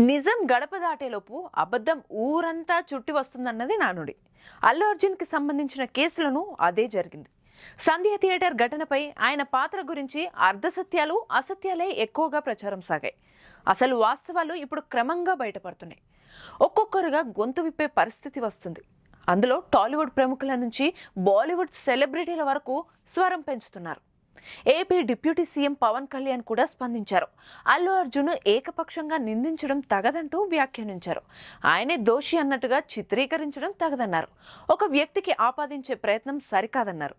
నిజం గడప దాటేలోపు అబద్ధం ఊరంతా చుట్టి వస్తుందన్నది నానుడి. అల్లు అర్జున్కి సంబంధించిన కేసులను అదే జరిగింది. సంధ్య థియేటర్ ఘటనపై ఆయన పాత్ర గురించి అర్ధసత్యాలు అసత్యాలే ఎక్కువగా ప్రచారం సాగాయి. అసలు వాస్తవాలు ఇప్పుడు క్రమంగా బయటపడుతున్నాయి. ఒక్కొక్కరుగా గొంతు విప్పే పరిస్థితి వస్తుంది. అందులో టాలీవుడ్ ప్రముఖుల నుంచి బాలీవుడ్ సెలబ్రిటీల వరకు స్వరం పెంచుతున్నారు. AP deputy CM Pawan Kalyan కూడా స్పందించారు. అల్లు అర్జున్ ఏకపక్షంగా నిందించడం తగదంటూ వ్యాఖ్యానించారు. ఆయనే దోషి అన్నట్టుగా చిత్రీకరించడం తగదన్నారు. ఒక వ్యక్తికి ఆపాదించే ప్రయత్నం సరికాదన్నారు.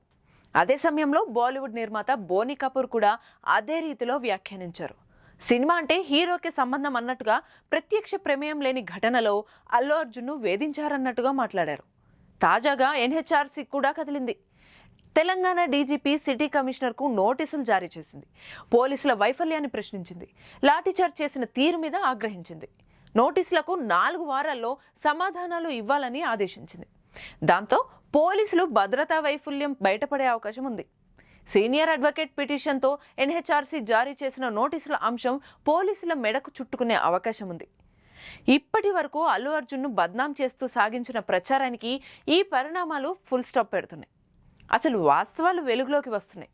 అదే సమయంలో బాలీవుడ్ నిర్మాత బోనీ కపూర్ కూడా అదే రీతిలో వ్యాఖ్యానించారు. సినిమా అంటే హీరోకి సంబంధం అన్నట్టుగా ప్రత్యక్ష ప్రమేయం లేని ఘటనలో అల్లు అర్జున్ను వేధించారన్నట్టుగా మాట్లాడారు. తాజాగా ఎన్హెచ్ఆర్సీ కూడా కదిలింది. తెలంగాణ డీజీపీ సిటీ కమిషనర్కు నోటీసులు జారీ చేసింది. పోలీసుల వైఫల్యాన్ని ప్రశ్నించింది. లాఠీచార్జ్ చేసిన తీరు మీద ఆగ్రహించింది. నోటీసులకు 4 వారాల్లో సమాధానాలు ఇవ్వాలని ఆదేశించింది. దాంతో పోలీసులు భద్రతా వైఫల్యం బయటపడే అవకాశం ఉంది. సీనియర్ అడ్వకేట్ పిటిషన్తో ఎన్హెచ్ఆర్సీ జారీ చేసిన నోటీసుల అంశం పోలీసుల మెడకు చుట్టుకునే అవకాశం ఉంది. ఇప్పటి వరకు అల్లు అర్జున్ను బద్నాం చేస్తూ సాగించిన ప్రచారానికి ఈ పరిణామాలు ఫుల్ స్టాప్ పెడుతున్నాయి. అసలు వాస్తవాలు వెలుగులోకి వస్తున్నాయి.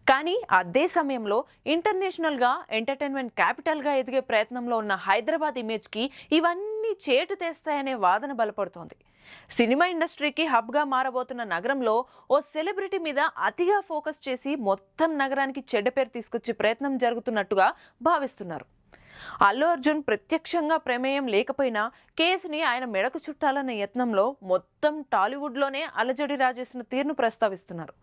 కానీ అదే సమయంలో ఇంటర్నేషనల్గా ఎంటర్టైన్మెంట్ క్యాపిటల్గా ఎదిగే ప్రయత్నంలో ఉన్న హైదరాబాద్ ఇమేజ్కి ఇవన్నీ చేటు తెస్తాయనే వాదన బలపడుతోంది. సినిమా ఇండస్ట్రీకి హబ్గా మారబోతున్న నగరంలో ఓ సెలబ్రిటీ మీద అతిగా ఫోకస్ చేసి మొత్తం నగరానికి చెడ్డ పేరు తీసుకొచ్చే ప్రయత్నం జరుగుతున్నట్టుగా భావిస్తున్నారు. అల్లు అర్జున్ ప్రత్యక్షంగా ప్రమేయం లేకపోయినా కేసుని ఆయన మెడకు చుట్టాలన్న యత్నంలో మొత్తం టాలీవుడ్లోనే అలజడి రాజేసిన తీరును ప్రస్తావిస్తున్నారు.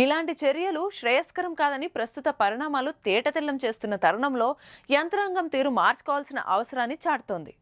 ఇలాంటి చర్యలు శ్రేయస్కరం కాదని ప్రస్తుత పరిణామాలు తేటతెల్లం చేస్తున్న తరుణంలో యంత్రాంగం తీరు మార్చుకోవాల్సిన అవసరాన్ని చాటుతోంది.